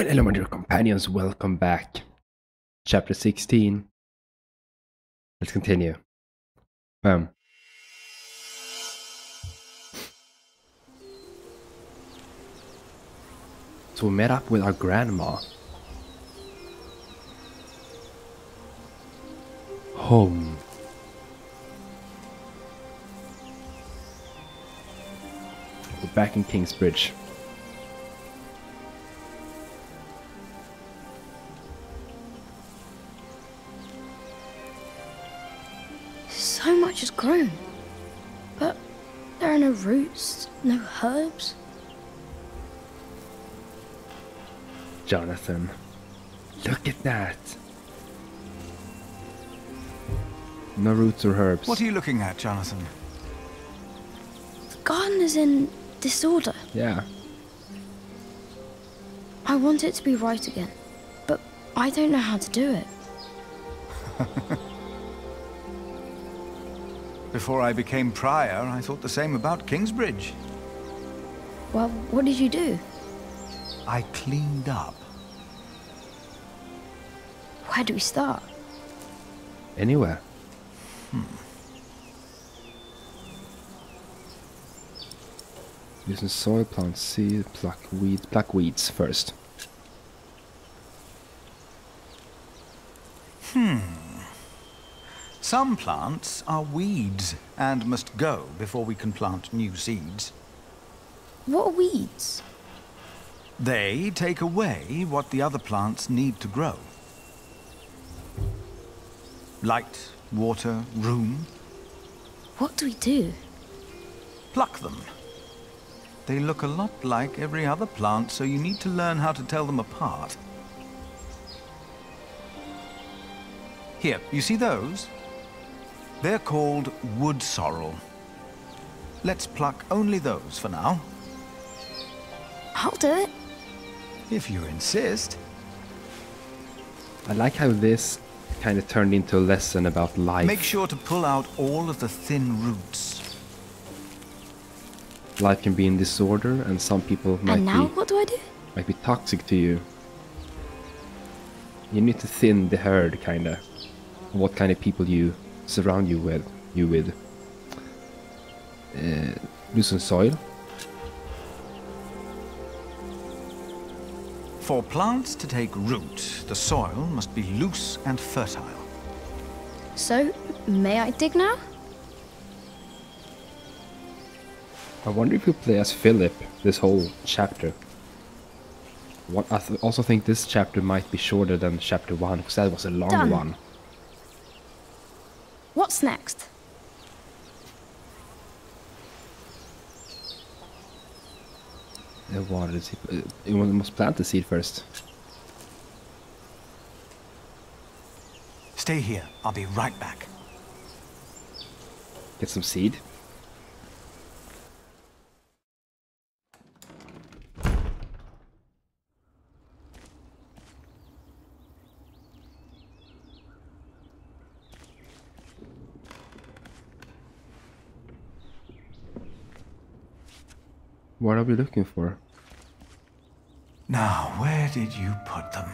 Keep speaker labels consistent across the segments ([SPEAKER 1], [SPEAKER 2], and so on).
[SPEAKER 1] Well, hello my dear companions, welcome back. Chapter 16. Let's continue. So we met up with our grandma. Home. We're back in Kingsbridge.
[SPEAKER 2] So much has grown, but there are no roots, no herbs.
[SPEAKER 1] Jonathan, look at that. No roots or herbs.
[SPEAKER 3] What are you looking at, Jonathan?
[SPEAKER 2] The garden is in disorder.
[SPEAKER 1] Yeah.
[SPEAKER 2] I want it to be right again, but I don't know how to do it.
[SPEAKER 3] Before I became prior, I thought the same about Kingsbridge.
[SPEAKER 2] Well, what did you do?
[SPEAKER 3] I cleaned up.
[SPEAKER 2] Where do we start?
[SPEAKER 1] Anywhere. Using soil, plant seed, pluck weeds first.
[SPEAKER 3] Some plants are weeds and must go before we can plant new seeds.
[SPEAKER 2] What are weeds?
[SPEAKER 3] They take away what the other plants need to grow. Light, water, room.
[SPEAKER 2] What do we do?
[SPEAKER 3] Pluck them. They look a lot like every other plant, so you need to learn how to tell them apart. Here, you see those? They're called wood sorrel. Let's pluck only those for now.
[SPEAKER 2] I'll do it.
[SPEAKER 3] If you insist.
[SPEAKER 1] I like how this kind of turned into a lesson about life.
[SPEAKER 3] Make sure to pull out all of the thin roots.
[SPEAKER 1] Life can be in disorder, and some people
[SPEAKER 2] And now what do I do?
[SPEAKER 1] might be toxic to you. You need to thin the herd, kinda. What kind of people you surround you with. Loosen soil.
[SPEAKER 3] For plants to take root, the soil must be loose and fertile.
[SPEAKER 2] So, may I dig now?
[SPEAKER 1] I wonder if you play as Philip this whole chapter. I also think this chapter might be shorter than chapter 1, because that was a long
[SPEAKER 2] Done.
[SPEAKER 1] one.
[SPEAKER 2] What's next?
[SPEAKER 1] Water the seed. You must plant the seed first.
[SPEAKER 3] Stay here. I'll be right back.
[SPEAKER 1] Get some seed. What are we looking for?
[SPEAKER 3] Now, where did you put them?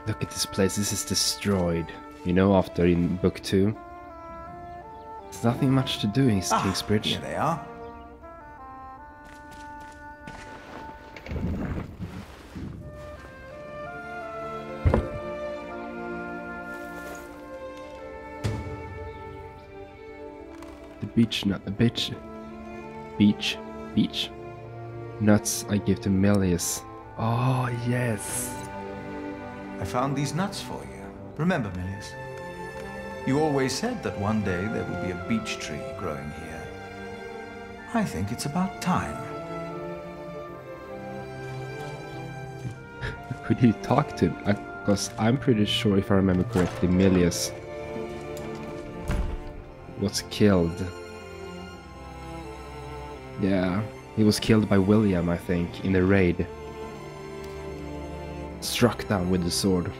[SPEAKER 1] Look at this place. This is destroyed. You know, after in book 2. There's nothing much to do in Kingsbridge.
[SPEAKER 3] Here they are.
[SPEAKER 1] Beach nuts I give to Milius. Oh yes.
[SPEAKER 3] I found these nuts for you. Remember, Milius? You always said that one day there will be a beech tree growing here. I think it's about time.
[SPEAKER 1] Who did you talk to? Because I'm pretty sure, if I remember correctly, Milius was killed. Yeah, he was killed by William, I think, in a raid. Struck down with the sword.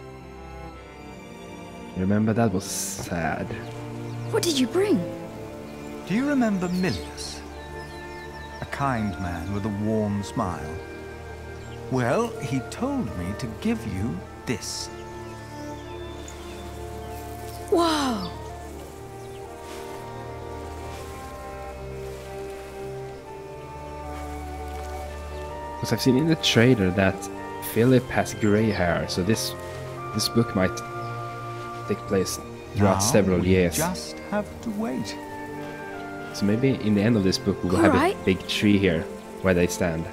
[SPEAKER 1] You remember? That was sad.
[SPEAKER 2] What did you bring?
[SPEAKER 3] Do you remember Milius? a kind man with a warm smile. Well, he told me to give you this.
[SPEAKER 2] Wow!
[SPEAKER 1] Because I've seen in the trailer that Philip has grey hair, so this book might take place throughout several years.
[SPEAKER 3] Just have to wait.
[SPEAKER 1] So maybe in the end of this book we will have a big tree here where they stand.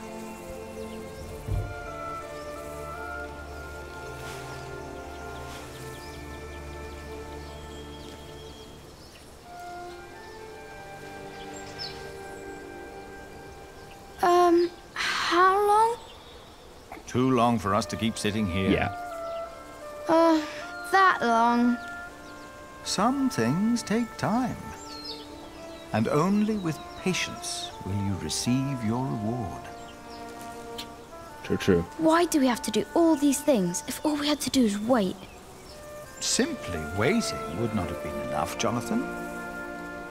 [SPEAKER 2] How long?
[SPEAKER 3] Too long for us to keep sitting here.
[SPEAKER 1] Yeah.
[SPEAKER 2] That long.
[SPEAKER 3] Some things take time. And only with patience will you receive your reward.
[SPEAKER 1] True.
[SPEAKER 2] Why do we have to do all these things if all we had to do is wait?
[SPEAKER 3] Simply waiting would not have been enough, Jonathan.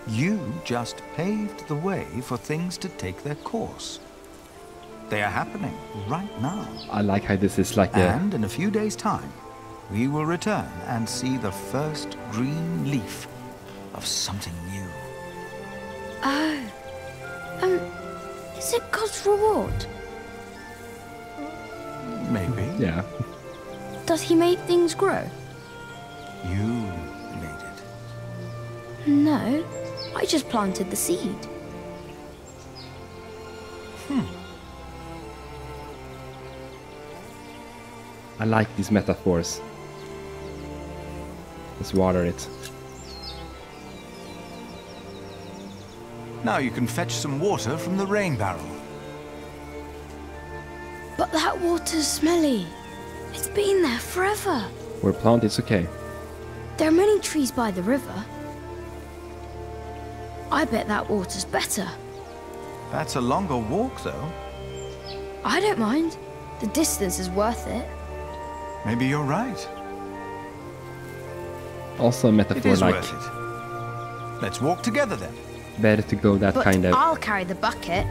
[SPEAKER 3] You just paved the way for things to take their course. They are happening right now.
[SPEAKER 1] I like how this is like
[SPEAKER 3] And in a few days' time, we will return and see the first green leaf of something new.
[SPEAKER 2] Oh. Is it God's reward?
[SPEAKER 3] Maybe.
[SPEAKER 1] Yeah.
[SPEAKER 2] Does he make things grow?
[SPEAKER 3] You made it.
[SPEAKER 2] No. I just planted the seed.
[SPEAKER 1] I like these metaphors. Let's water it.
[SPEAKER 3] Now you can fetch some water from the rain barrel.
[SPEAKER 2] But that water's smelly. It's been there forever.
[SPEAKER 1] Where plant it's okay.
[SPEAKER 2] There are many trees by the river. I bet that water's better.
[SPEAKER 3] That's a longer walk, though.
[SPEAKER 2] I don't mind. The distance is worth it.
[SPEAKER 3] Maybe you're right.
[SPEAKER 1] Also a
[SPEAKER 3] It
[SPEAKER 1] metaphor
[SPEAKER 3] is
[SPEAKER 1] like
[SPEAKER 3] worth it. Let's walk together then.
[SPEAKER 1] better to go that
[SPEAKER 2] But
[SPEAKER 1] kind of
[SPEAKER 2] I'll carry the bucket.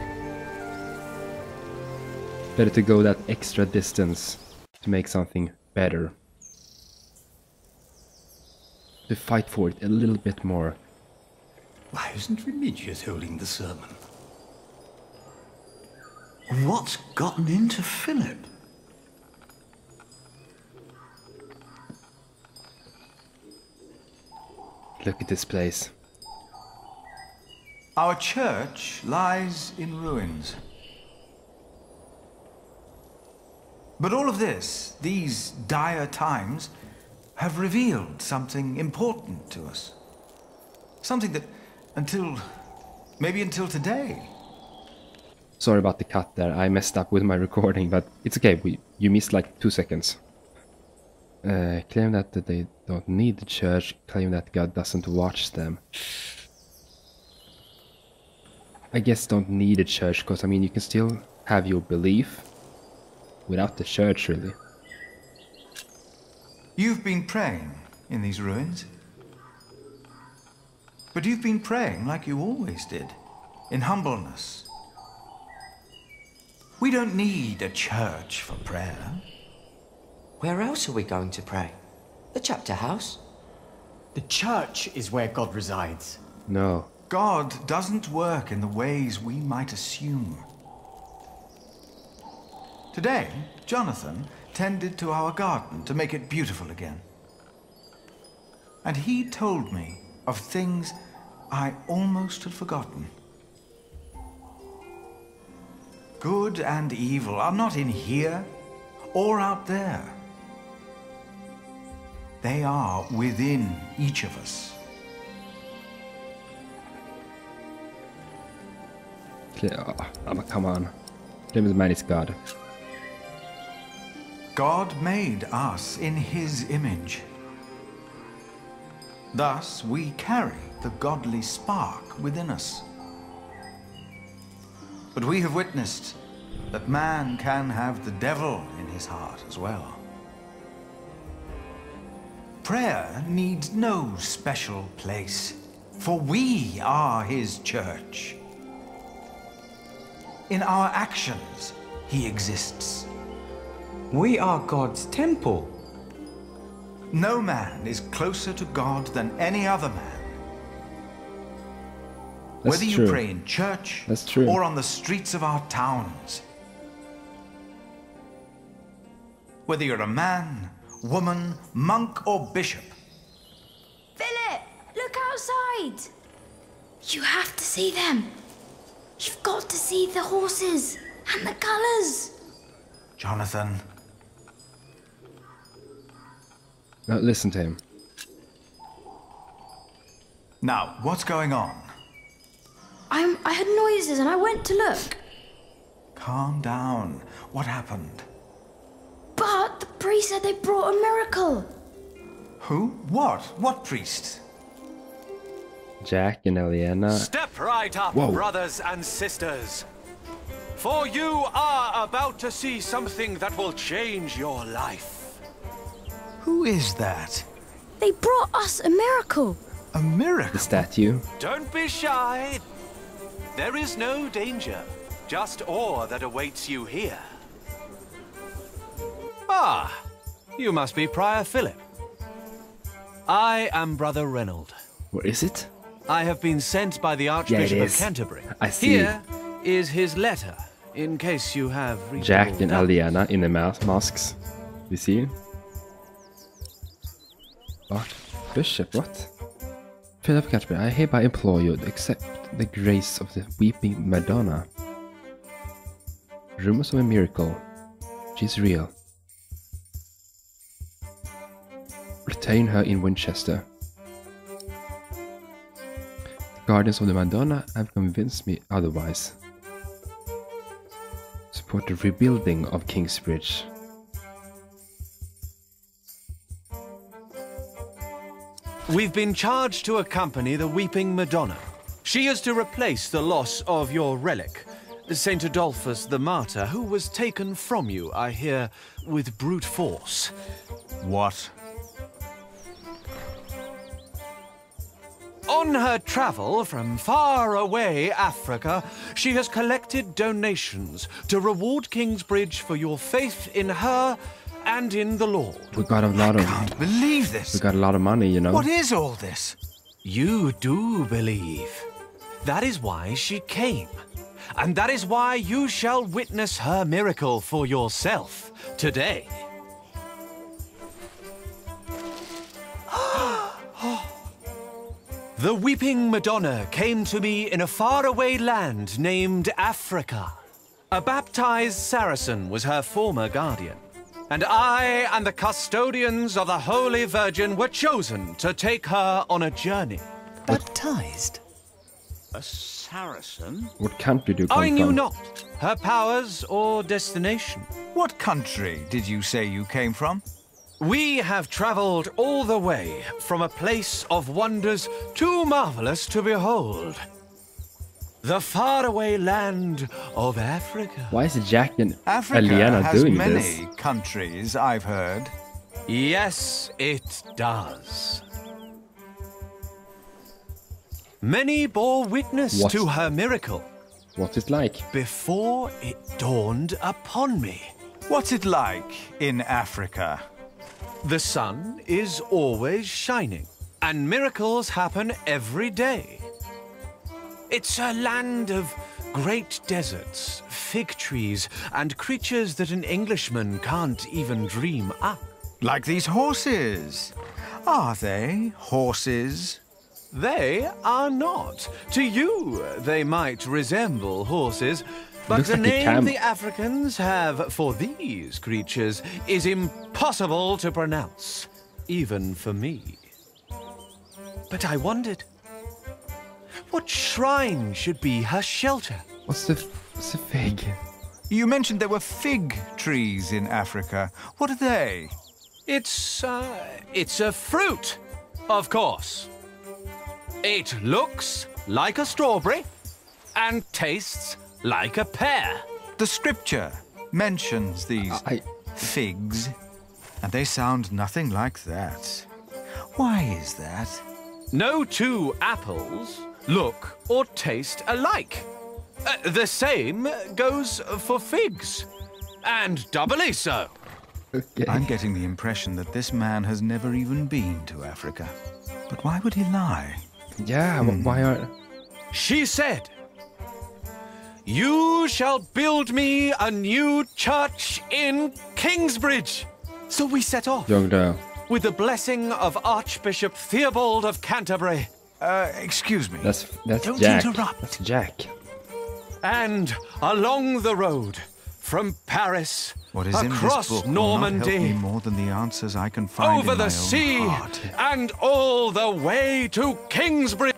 [SPEAKER 1] better to go that extra distance to make something better. To fight for it a little bit more.
[SPEAKER 4] Why isn't Remigius holding the sermon? What's gotten into Philip?
[SPEAKER 1] Look at this place.
[SPEAKER 3] Our church lies in ruins. But all of this, these dire times, have revealed something important to us. Something that, maybe until today.
[SPEAKER 1] Sorry about the cut there. I messed up with my recording, but it's okay. You missed like 2 seconds. Claim that they don't need the church. Claim that God doesn't watch them. I guess don't need a church, because I mean you can still have your belief without the church, really.
[SPEAKER 3] You've been praying in these ruins. But you've been praying like you always did, in humbleness. We don't need a church for prayer.
[SPEAKER 5] Where else are we going to pray? The chapter house?
[SPEAKER 6] The church is where God resides.
[SPEAKER 1] No.
[SPEAKER 3] God doesn't work in the ways we might assume. Today, Jonathan tended to our garden to make it beautiful again. And he told me of things I almost had forgotten. Good and evil are not in here or out there. They are within each of us.
[SPEAKER 1] Come on. Claim the man is God.
[SPEAKER 3] God made us in his image. Thus, we carry the godly spark within us. But we have witnessed that man can have the devil in his heart as well. Prayer needs no special place, for we are his church. in our actions, he exists.
[SPEAKER 5] We are God's temple.
[SPEAKER 3] No man is closer to God than any other man.
[SPEAKER 1] That's
[SPEAKER 3] Whether
[SPEAKER 1] true.
[SPEAKER 3] you pray in church
[SPEAKER 1] That's true.
[SPEAKER 3] or on the streets of our towns. Whether you're a man, woman, monk, or bishop.
[SPEAKER 2] Philip, look outside. You have to see them. You've got to see the horses and the colours.
[SPEAKER 3] Jonathan,
[SPEAKER 1] Now listen to him.
[SPEAKER 3] now, what's going on?
[SPEAKER 2] I heard noises and I went to look.
[SPEAKER 3] Calm down. What happened?
[SPEAKER 2] But the priest said they brought a miracle.
[SPEAKER 3] Who? What? What priest?
[SPEAKER 1] Jack and Eliana.
[SPEAKER 7] Step right up,
[SPEAKER 1] Whoa.
[SPEAKER 7] brothers and sisters. For you are about to see something that will change your life.
[SPEAKER 3] Who is that?
[SPEAKER 2] They brought us a miracle.
[SPEAKER 3] A miracle?
[SPEAKER 1] The statue.
[SPEAKER 7] Don't be shy. There is no danger, just awe that awaits you here. Ah, you must be Prior Philip. I am Brother Reynold.
[SPEAKER 1] Where is it?
[SPEAKER 7] I have been sent by the Archbishop of
[SPEAKER 1] is.
[SPEAKER 7] Canterbury.
[SPEAKER 1] I see.
[SPEAKER 7] Here is his letter, in case you have
[SPEAKER 1] Jack
[SPEAKER 7] reasonable
[SPEAKER 1] and
[SPEAKER 7] doubt.
[SPEAKER 1] Eliana in the masks. You see? Archbishop, what? Philip Canterbury, I hereby implore you to accept the grace of the weeping Madonna. Rumors of a miracle. She's real. Retain her in Winchester. The guardians of the Madonna have convinced me otherwise. Support the rebuilding of Kingsbridge.
[SPEAKER 7] We've been charged to accompany the Weeping Madonna. She is to replace the loss of your relic, Saint Adolphus the Martyr, who was taken from you, I hear, with brute force.
[SPEAKER 3] What?
[SPEAKER 7] On her travel from far away Africa, she has collected donations to reward Kingsbridge for your faith in her and in the Lord.
[SPEAKER 1] We got a lot of
[SPEAKER 3] Can't believe this.
[SPEAKER 1] we got a lot of money, you know.
[SPEAKER 3] What is all this?
[SPEAKER 7] You do believe. That is why she came. And that is why you shall witness her miracle for yourself today. The Weeping Madonna came to me in a faraway land named Africa. A baptized Saracen was her former guardian. And I and the custodians of the Holy Virgin were chosen to take her on a journey.
[SPEAKER 4] Baptized? A Saracen?
[SPEAKER 1] What country do you come
[SPEAKER 7] I knew
[SPEAKER 1] from?
[SPEAKER 7] not her powers or destination.
[SPEAKER 3] What country did you say you came from?
[SPEAKER 7] We have traveled all the way from a place of wonders too marvelous to behold. The faraway land of Africa.
[SPEAKER 1] Why is Jack and
[SPEAKER 3] Africa
[SPEAKER 1] Eliana
[SPEAKER 3] has
[SPEAKER 1] doing
[SPEAKER 3] many
[SPEAKER 1] this?
[SPEAKER 3] countries, I've heard.
[SPEAKER 7] Yes, it does. Many bore witness
[SPEAKER 1] What?
[SPEAKER 7] to her miracle
[SPEAKER 1] What's it like?
[SPEAKER 7] before it dawned upon me.
[SPEAKER 3] What's it like in Africa?
[SPEAKER 7] The sun is always shining, and miracles happen every day. It's a land of great deserts, fig trees, and creatures that an Englishman can't even dream up.
[SPEAKER 3] Like these horses. Are they horses?
[SPEAKER 7] They are not. To you, they might resemble horses, but
[SPEAKER 1] Looks
[SPEAKER 7] the
[SPEAKER 1] like a
[SPEAKER 7] name
[SPEAKER 1] camel.
[SPEAKER 7] the Africans have for these creatures is impossible to pronounce, even for me. But I wondered, what shrine should be her shelter?
[SPEAKER 1] What's the fig?
[SPEAKER 3] You mentioned there were fig trees in Africa. What are they?
[SPEAKER 7] It's a fruit, of course. It looks like a strawberry and tastes like a pear.
[SPEAKER 3] The scripture mentions these figs, and they sound nothing like that. Why is that?
[SPEAKER 7] No two apples look or taste alike. The same goes for figs. And doubly so.
[SPEAKER 1] Okay.
[SPEAKER 3] I'm getting the impression that this man has never even been to Africa. But why would he lie?
[SPEAKER 1] Yeah, why are...
[SPEAKER 7] She said, "You shall build me a new church in Kingsbridge." So we set off
[SPEAKER 1] Young girl.
[SPEAKER 7] with the blessing of Archbishop Theobald of Canterbury.
[SPEAKER 3] Excuse me.
[SPEAKER 1] That's
[SPEAKER 3] Don't
[SPEAKER 1] Jack.
[SPEAKER 3] interrupt.
[SPEAKER 1] That's Jack.
[SPEAKER 7] And along the road from Paris,
[SPEAKER 3] What is in
[SPEAKER 7] across
[SPEAKER 3] this book will not help
[SPEAKER 7] Normandy,
[SPEAKER 3] me more than the answers I can find
[SPEAKER 7] over
[SPEAKER 3] in my
[SPEAKER 7] the
[SPEAKER 3] own
[SPEAKER 7] sea,
[SPEAKER 3] heart.
[SPEAKER 7] and all the way to Kingsbridge.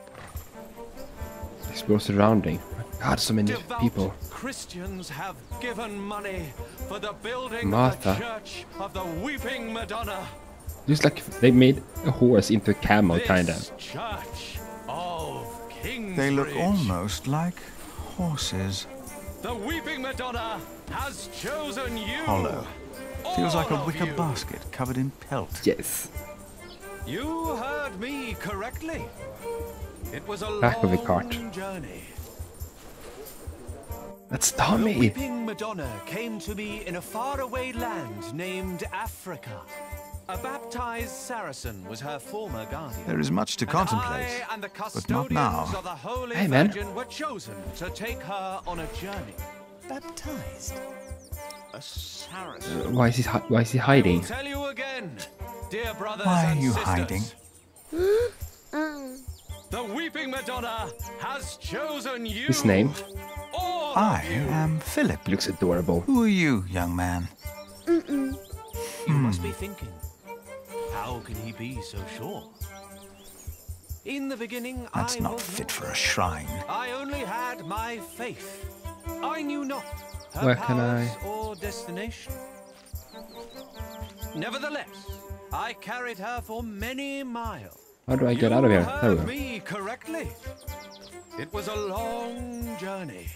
[SPEAKER 1] Explore surrounding. God, so many
[SPEAKER 7] Devout
[SPEAKER 1] people.
[SPEAKER 7] Christians have given money for the building
[SPEAKER 1] Martha.
[SPEAKER 7] of the Church of the Weeping Madonna.
[SPEAKER 1] Looks like they made a horse into a camel,
[SPEAKER 7] This
[SPEAKER 1] kinda.
[SPEAKER 7] Church of Kingsbridge.
[SPEAKER 3] They look almost like horses.
[SPEAKER 7] The Weeping Madonna has chosen you.
[SPEAKER 3] Hollow. Feels like a
[SPEAKER 7] all of
[SPEAKER 3] wicker
[SPEAKER 7] you.
[SPEAKER 3] basket covered in pelt.
[SPEAKER 1] Yes.
[SPEAKER 7] You heard me correctly. It was a
[SPEAKER 1] Back of the
[SPEAKER 7] long
[SPEAKER 1] cart.
[SPEAKER 7] journey.
[SPEAKER 1] That's
[SPEAKER 7] The
[SPEAKER 1] Tommy.
[SPEAKER 7] Weeping Madonna came to me in a faraway land named Africa. A baptized Saracen was her former guardian.
[SPEAKER 3] There is much to
[SPEAKER 7] And
[SPEAKER 3] contemplate,
[SPEAKER 7] I and the
[SPEAKER 3] but not
[SPEAKER 7] custodians
[SPEAKER 3] now.
[SPEAKER 7] of the Holy
[SPEAKER 1] Hey, man.
[SPEAKER 7] Virgin were chosen to take her on a journey.
[SPEAKER 5] Baptized?
[SPEAKER 7] A Saracen.
[SPEAKER 1] Why is he
[SPEAKER 7] I will
[SPEAKER 1] hiding?
[SPEAKER 7] tell you again, dear brothers
[SPEAKER 3] Why are
[SPEAKER 7] and
[SPEAKER 3] you
[SPEAKER 7] sisters.
[SPEAKER 3] hiding?
[SPEAKER 7] The Weeping Madonna has chosen you.
[SPEAKER 1] His name?
[SPEAKER 7] All of
[SPEAKER 3] I
[SPEAKER 7] you.
[SPEAKER 3] am Philip.
[SPEAKER 1] Looks adorable.
[SPEAKER 3] Who are you, young man?
[SPEAKER 7] You must be thinking, how can he be so sure? In the beginning,
[SPEAKER 3] That's
[SPEAKER 7] I
[SPEAKER 3] not
[SPEAKER 7] was
[SPEAKER 3] fit
[SPEAKER 7] not.
[SPEAKER 3] for a shrine.
[SPEAKER 7] I only had my faith. I knew not her
[SPEAKER 1] Where can
[SPEAKER 7] powers
[SPEAKER 1] I-
[SPEAKER 7] or destination. Nevertheless, I carried her for many miles.
[SPEAKER 1] How do I get out of here?
[SPEAKER 7] You
[SPEAKER 1] There we
[SPEAKER 7] heard
[SPEAKER 1] go.
[SPEAKER 7] me correctly. It was a long journey.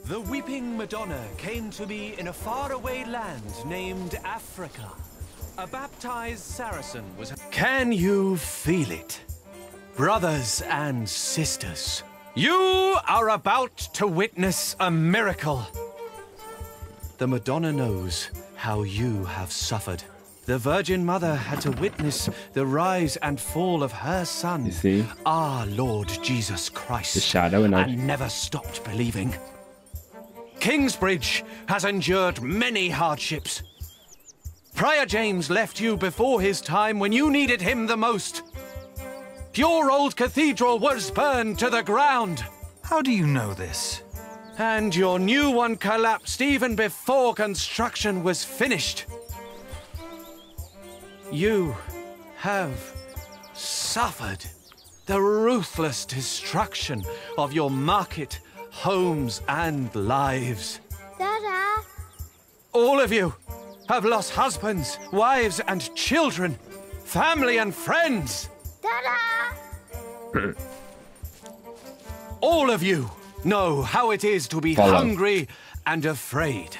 [SPEAKER 7] The Weeping Madonna came to me in a faraway land named Africa. A baptized Saracen was... Can you feel it? Brothers and sisters, you are about to witness a miracle. The Madonna knows how you have suffered. The Virgin Mother had to witness the rise and fall of her Son,
[SPEAKER 1] You see?
[SPEAKER 7] our Lord Jesus Christ,
[SPEAKER 1] The shadow and I-
[SPEAKER 7] never stopped believing. Kingsbridge has endured many hardships. Prior James left you before his time when you needed him the most. Your old cathedral was burned to the ground.
[SPEAKER 3] How do you know this?
[SPEAKER 7] And your new one collapsed even before construction was finished. You have suffered the ruthless destruction of your market, homes, and lives.
[SPEAKER 2] Dada!
[SPEAKER 7] All of you have lost husbands, wives, and children, family and friends.
[SPEAKER 2] Dada!
[SPEAKER 7] All of you know how it is to be
[SPEAKER 1] Follow.
[SPEAKER 7] hungry and afraid.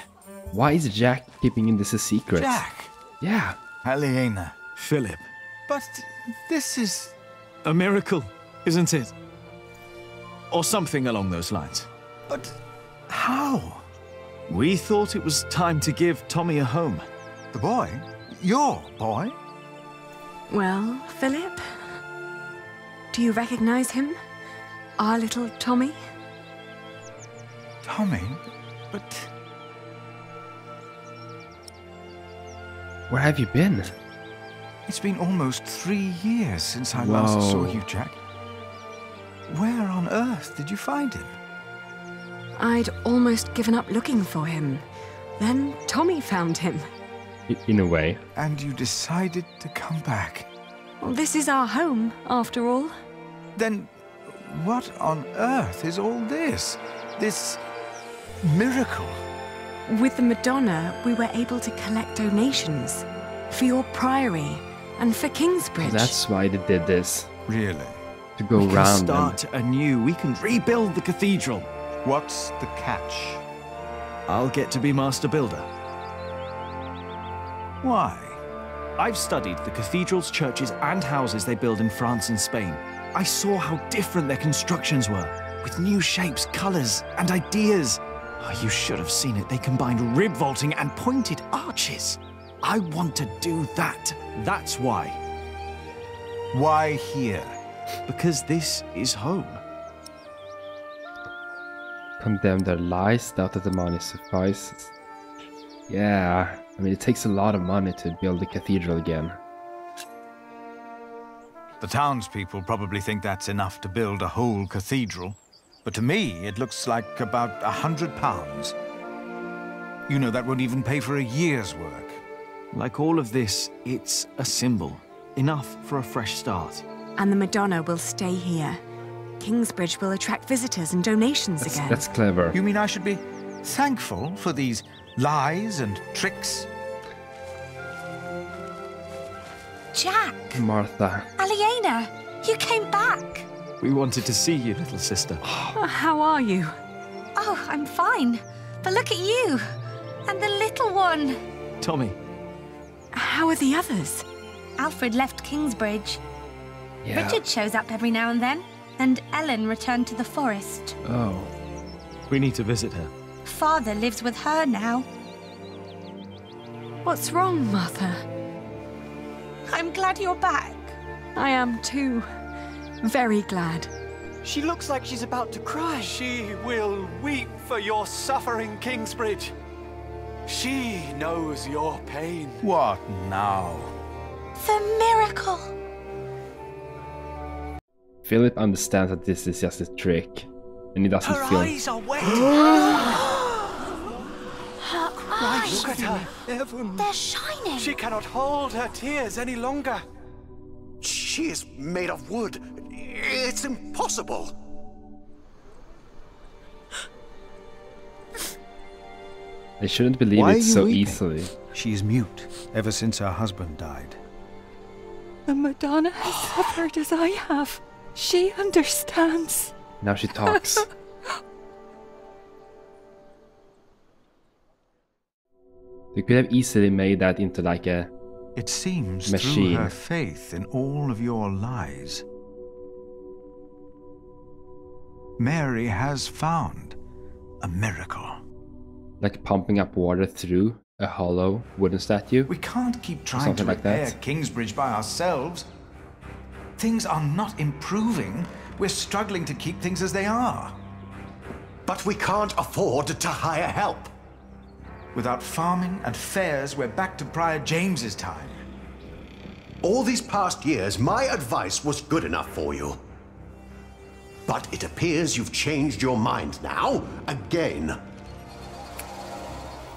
[SPEAKER 1] Why is Jack keeping in this a secret?
[SPEAKER 3] Jack!
[SPEAKER 1] Yeah.
[SPEAKER 3] Aliena.
[SPEAKER 6] Philip.
[SPEAKER 3] But this is...
[SPEAKER 6] A miracle, isn't it? Or something along those lines.
[SPEAKER 3] But how?
[SPEAKER 6] We thought it was time to give Tommy a home.
[SPEAKER 3] The boy? Your boy?
[SPEAKER 8] Well, Philip? Do you recognize him? Our little Tommy?
[SPEAKER 3] Tommy? But...
[SPEAKER 1] Where have you been?
[SPEAKER 3] It's been almost 3 years since I last saw
[SPEAKER 1] Whoa.
[SPEAKER 3] you, Jack. Where on earth did you find him?
[SPEAKER 8] I'd almost given up looking for him. Then Tommy found him.
[SPEAKER 1] In a way.
[SPEAKER 3] And you decided to come back.
[SPEAKER 8] Well, this is our home, after all.
[SPEAKER 3] Then what on earth is all this? This miracle?
[SPEAKER 8] With the Madonna, we were able to collect donations for your priory and for Kingsbridge.
[SPEAKER 1] That's why they did this.
[SPEAKER 3] Really?
[SPEAKER 1] To go
[SPEAKER 6] We can
[SPEAKER 1] around them.
[SPEAKER 6] start anew. We can rebuild the cathedral.
[SPEAKER 3] What's the catch?
[SPEAKER 6] I'll get to be master builder.
[SPEAKER 3] Why?
[SPEAKER 6] I've studied the cathedrals, churches, and houses they build in France and Spain. I saw how different their constructions were. with new shapes, colours, and ideas. Oh, you should have seen it. They combined rib vaulting and pointed arches. I want to do that. That's why.
[SPEAKER 3] Why here?
[SPEAKER 6] Because this is home.
[SPEAKER 1] Condemn their lies, doubt that the money suffices. Yeah, I mean, it takes a lot of money to build the cathedral again.
[SPEAKER 3] The townspeople probably think that's enough to build a whole cathedral, but to me it looks like about £100. You know, that won't even pay for a year's work.
[SPEAKER 6] Like all of this, it's a symbol. Enough for a fresh start.
[SPEAKER 8] And the Madonna will stay here. Kingsbridge will attract visitors and donations again.
[SPEAKER 1] That's clever.
[SPEAKER 3] You mean I should be thankful for these lies and tricks?
[SPEAKER 2] Jack!
[SPEAKER 1] Martha.
[SPEAKER 2] Aliena! You came back!
[SPEAKER 6] We wanted to see you, little sister.
[SPEAKER 8] How are you?
[SPEAKER 2] Oh, I'm fine. But look at you! And the little one!
[SPEAKER 6] Tommy.
[SPEAKER 8] How are the others?
[SPEAKER 2] Alfred left Kingsbridge.
[SPEAKER 1] Yeah.
[SPEAKER 2] Richard shows up every now and then. And Ellen returned to the forest.
[SPEAKER 1] Oh.
[SPEAKER 6] We need to visit her.
[SPEAKER 2] Father lives with her now.
[SPEAKER 8] What's wrong, Mother?
[SPEAKER 2] I'm glad you're back.
[SPEAKER 8] I am too. Very glad.
[SPEAKER 9] She looks like she's about to cry.
[SPEAKER 7] She will weep for your suffering, Kingsbridge. She knows your pain.
[SPEAKER 3] What now?
[SPEAKER 2] The miracle!
[SPEAKER 1] Philip understands that this is just a trick, and he doesn't
[SPEAKER 7] Her
[SPEAKER 1] feel...
[SPEAKER 7] eyes are wet.
[SPEAKER 2] Her eyes!
[SPEAKER 7] Look at her.
[SPEAKER 9] Heaven.
[SPEAKER 2] They're shining!
[SPEAKER 7] She cannot hold her tears any longer.
[SPEAKER 9] She is made of wood. It's impossible.
[SPEAKER 1] They shouldn't believe
[SPEAKER 3] Why are
[SPEAKER 1] it
[SPEAKER 3] you
[SPEAKER 1] so
[SPEAKER 3] weeping?
[SPEAKER 1] easily.
[SPEAKER 3] She's mute ever since her husband died.
[SPEAKER 8] The Madonna has suffered as I have. She understands.
[SPEAKER 1] Now she talks. They could have easily made that into like a...
[SPEAKER 3] It seems
[SPEAKER 1] Machine.
[SPEAKER 3] through her faith in all of your lies, Mary has found a miracle.
[SPEAKER 1] like pumping up water through a hollow wooden statue.
[SPEAKER 3] We can't keep trying
[SPEAKER 1] Something
[SPEAKER 3] to
[SPEAKER 1] like
[SPEAKER 3] repair
[SPEAKER 1] that.
[SPEAKER 3] Kingsbridge by ourselves. Things are not improving. We're struggling to keep things as they are.
[SPEAKER 9] But we can't afford to hire help.
[SPEAKER 3] Without farming and fairs, we're back to Prior James's time.
[SPEAKER 9] All these past years, my advice was good enough for you. But it appears you've changed your mind now, again.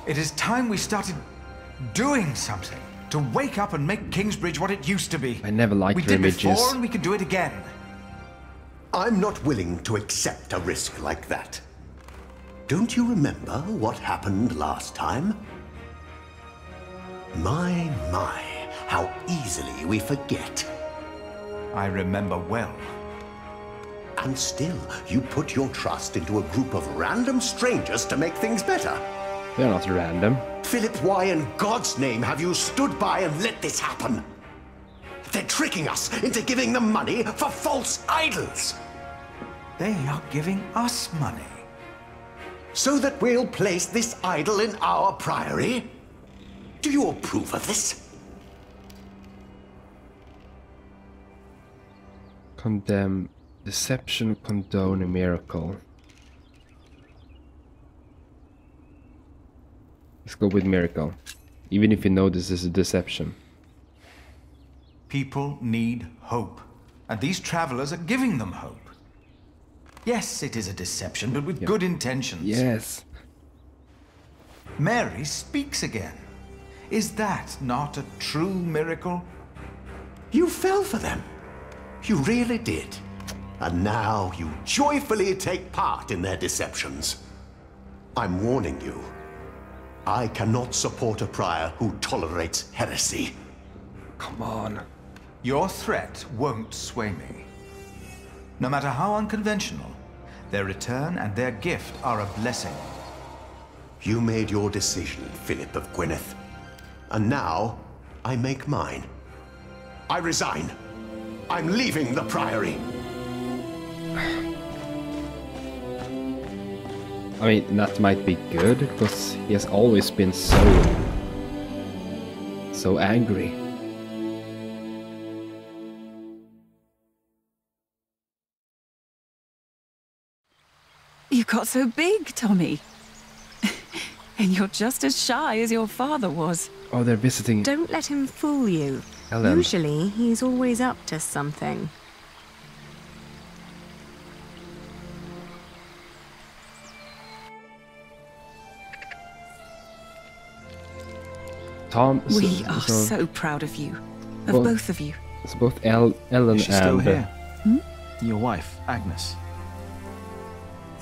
[SPEAKER 3] It is time we started doing something to wake up and make Kingsbridge what it used to be.
[SPEAKER 1] I never liked
[SPEAKER 3] We
[SPEAKER 1] her
[SPEAKER 3] did
[SPEAKER 1] images.
[SPEAKER 3] before and we can do it again.
[SPEAKER 9] I'm not willing to accept a risk like that. Don't you remember what happened last time? My, how easily we forget.
[SPEAKER 3] I remember well.
[SPEAKER 9] And still, you put your trust into a group of random strangers to make things better.
[SPEAKER 1] They're not random.
[SPEAKER 9] Philip, why in God's name have you stood by and let this happen? They're tricking us into giving them money for false idols.
[SPEAKER 3] They are giving us money.
[SPEAKER 9] So that we'll place this idol in our priory? Do you approve of this?
[SPEAKER 1] Condemn deception, condone a miracle. Let's go with miracle. Even if you know this is a deception.
[SPEAKER 3] People need hope. And these travelers are giving them hope. Yes, it is a deception, but with good intentions.
[SPEAKER 1] Yes.
[SPEAKER 3] Mary speaks again. Is that not a true miracle?
[SPEAKER 9] You fell for them. You really did. And now you joyfully take part in their deceptions. I'm warning you. I cannot support a prior who tolerates heresy.
[SPEAKER 1] Come on.
[SPEAKER 3] Your threat won't sway me. No matter how unconventional, their return and their gift are a blessing.
[SPEAKER 9] You made your decision, Philip of Gwynedd. And now, I make mine. I resign. I'm leaving the Priory.
[SPEAKER 1] I mean, that might be good, because he has always been so angry.
[SPEAKER 10] You got so big, Tommy. And you're just as shy as your father was.
[SPEAKER 1] Oh, they're visiting.
[SPEAKER 8] Don't let him fool you.
[SPEAKER 1] Ellen.
[SPEAKER 8] Usually, he's always up to something.
[SPEAKER 1] Tom.
[SPEAKER 10] We are so proud of you. Of both of you.
[SPEAKER 1] It's both Ellen and...
[SPEAKER 6] She's still here. Your wife, Agnes.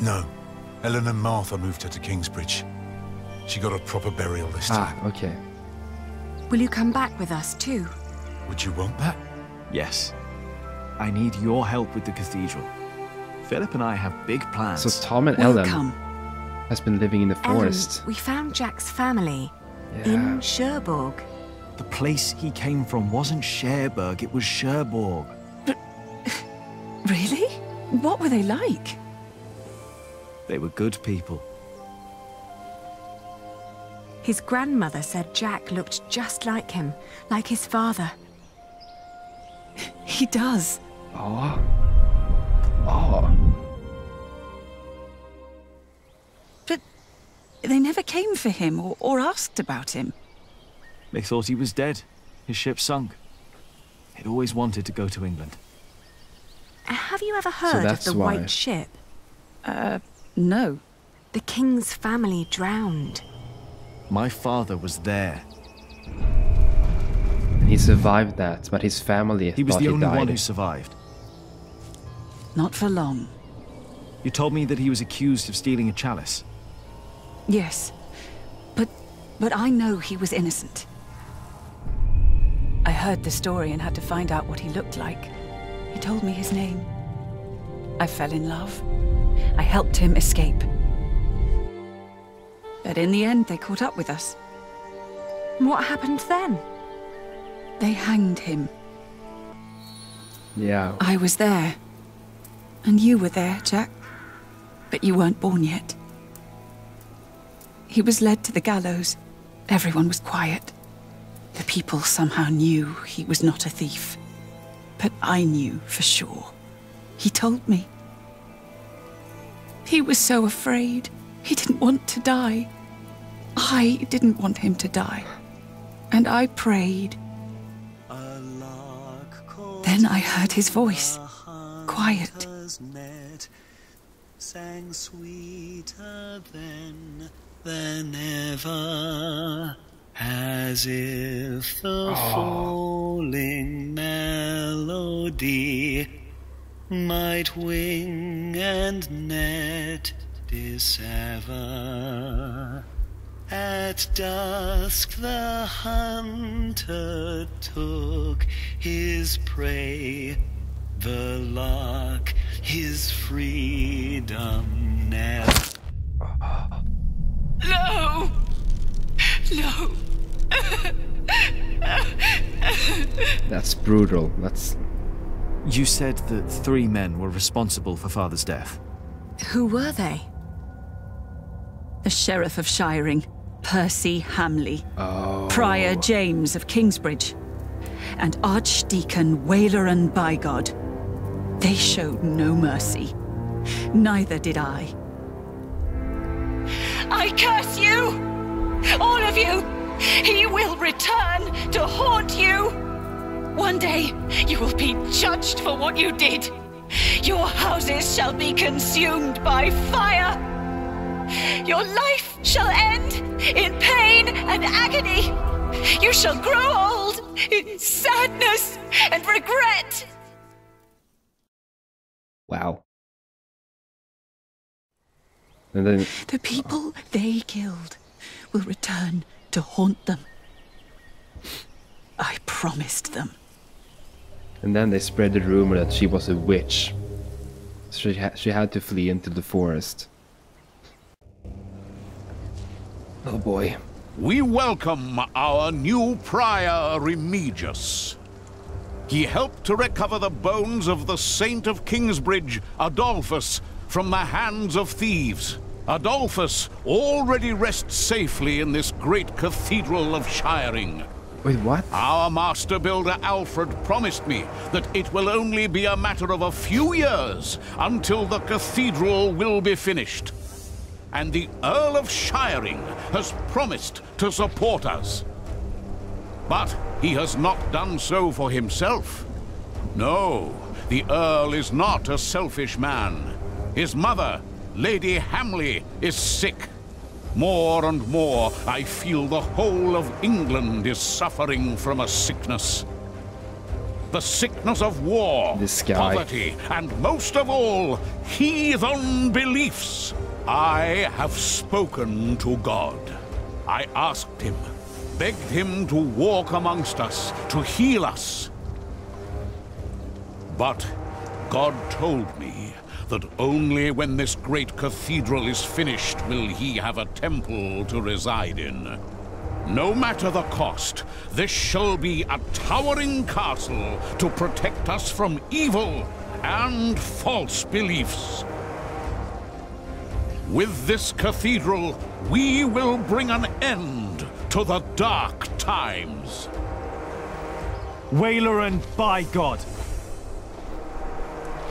[SPEAKER 11] No. Ellen and Martha moved her to Kingsbridge. She got a proper burial this time.
[SPEAKER 1] Ah, okay.
[SPEAKER 8] Will you come back with us too?
[SPEAKER 11] Would you want that?
[SPEAKER 6] Yes. I need your help with the cathedral. Philip and I have big plans.
[SPEAKER 1] So Tom and Ellen has been living in the forest.
[SPEAKER 8] Ellen, we found Jack's family in Cherbourg.
[SPEAKER 6] The place he came from wasn't Cherbourg, it was Cherbourg.
[SPEAKER 10] Really? What were they like?
[SPEAKER 6] They were good people.
[SPEAKER 8] His grandmother said Jack looked just like him, like his father.
[SPEAKER 10] He does.
[SPEAKER 1] Oh. Oh.
[SPEAKER 10] But they never came for him or asked about him.
[SPEAKER 6] They thought he was dead. His ship sunk. He'd always wanted to go to England.
[SPEAKER 8] Have you ever heard of the White Ship?
[SPEAKER 10] No.
[SPEAKER 8] The king's family drowned.
[SPEAKER 6] My father was there.
[SPEAKER 1] And he survived that, but his family
[SPEAKER 6] He was
[SPEAKER 1] thought
[SPEAKER 6] the only
[SPEAKER 1] died.
[SPEAKER 6] one who survived.
[SPEAKER 10] Not for long.
[SPEAKER 6] You told me that he was accused of stealing a chalice.
[SPEAKER 10] Yes. But I know he was innocent. I heard the story and had to find out what he looked like. He told me his name. I fell in love. I helped him escape. But in the end, they caught up with us.
[SPEAKER 8] What happened then?
[SPEAKER 10] They hanged him.
[SPEAKER 1] Yeah.
[SPEAKER 10] I was there. And you were there, Jack. But you weren't born yet. He was led to the gallows. Everyone was quiet. The people somehow knew he was not a thief. But I knew for sure. He told me. He was so afraid. He didn't want to die. I didn't want him to die. And I prayed. Then I heard his voice. Quiet.
[SPEAKER 12] Sang sweeter than ever, as if the falling melody might wing and net dissever. At dusk the hunter took his prey, the lark his freedom never.
[SPEAKER 10] No! No!
[SPEAKER 1] That's brutal. That's...
[SPEAKER 6] You said that 3 men were responsible for Father's death.
[SPEAKER 8] Who were they?
[SPEAKER 10] The Sheriff of Shiring, Percy Hamley. Prior James of Kingsbridge. And Archdeacon Waileran Bygod. They showed no mercy. Neither did I. I curse you! All of you! He will return to haunt you! One day, you will be judged for what you did. Your houses shall be consumed by fire. Your life shall end in pain and agony. You shall grow old in sadness and regret.
[SPEAKER 1] Wow. And then...
[SPEAKER 10] The people they killed will return to haunt them. I promised them.
[SPEAKER 1] And then they spread the rumor that she was a witch. She had to flee into the forest. Oh boy.
[SPEAKER 13] We welcome our new prior, Remigius. He helped to recover the bones of the Saint of Kingsbridge, Adolphus, from the hands of thieves. Adolphus already rests safely in this great cathedral of Shiring.
[SPEAKER 1] Wait, what?
[SPEAKER 13] Our master builder Alfred promised me that it will only be a matter of a few years until the cathedral will be finished. And the Earl of Shiring has promised to support us. But he has not done so for himself. No, the Earl is not a selfish man. His mother, Lady Hamley, is sick. More and more, I feel the whole of England is suffering from a sickness. The sickness of war, poverty, and most of all, heathen beliefs. I have spoken to God. I asked him, begged him to walk amongst us, to heal us. But God told me that only when this great cathedral is finished will he have a temple to reside in. No matter the cost, this shall be a towering castle to protect us from evil and false beliefs. With this cathedral, we will bring an end to the dark times.
[SPEAKER 6] Waileran, by God.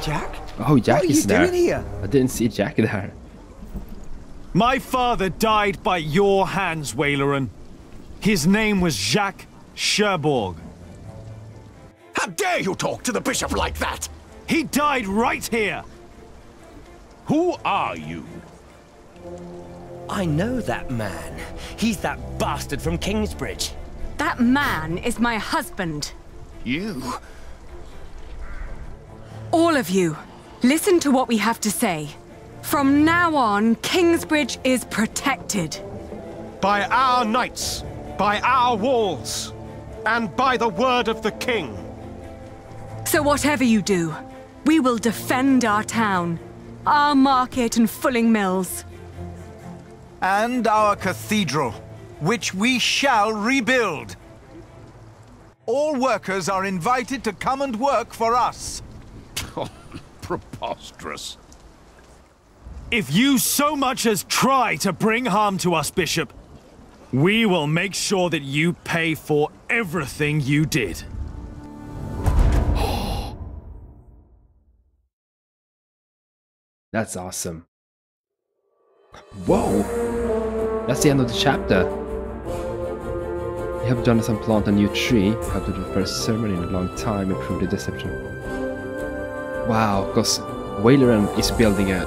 [SPEAKER 14] Jack?
[SPEAKER 1] Oh, Jack is there.
[SPEAKER 14] What are you doing here?
[SPEAKER 1] I didn't see Jack there.
[SPEAKER 6] My father died by your hands, Waileran. His name was Jacques Cherbourg.
[SPEAKER 9] How dare you talk to the bishop like that?
[SPEAKER 6] He died right here.
[SPEAKER 13] Who are you?
[SPEAKER 14] I know that man. He's that bastard from Kingsbridge.
[SPEAKER 8] That man is my husband.
[SPEAKER 13] You?
[SPEAKER 8] All of you, listen to what we have to say. From now on, Kingsbridge is protected.
[SPEAKER 15] By our knights, by our walls, and by the word of the king.
[SPEAKER 8] So whatever you do, we will defend our town, our market and fulling mills.
[SPEAKER 3] And our cathedral, which we shall rebuild. All workers are invited to come and work for us.
[SPEAKER 13] Oh, preposterous.
[SPEAKER 6] If you so much as try to bring harm to us, Bishop, we will make sure that you pay for everything you did.
[SPEAKER 1] That's awesome. Whoa! That's the end of the chapter. You have Jonathan plant a new tree. You have to do the first ceremony in a long time. Improve the deception. Wow, because Waileran is building a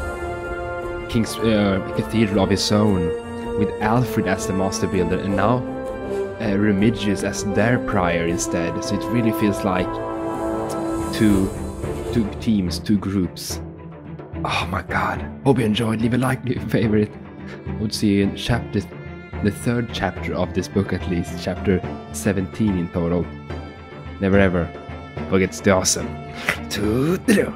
[SPEAKER 1] cathedral of his own with Alfred as the master builder and now Remigius as their prior instead. So it really feels like two teams, two groups. Oh my god. Hope you enjoyed. Leave a like, leave a favorite. We'll see you in the third chapter of this book at least. Chapter 17 in total. Never ever forget to stay awesome. Toodeloo.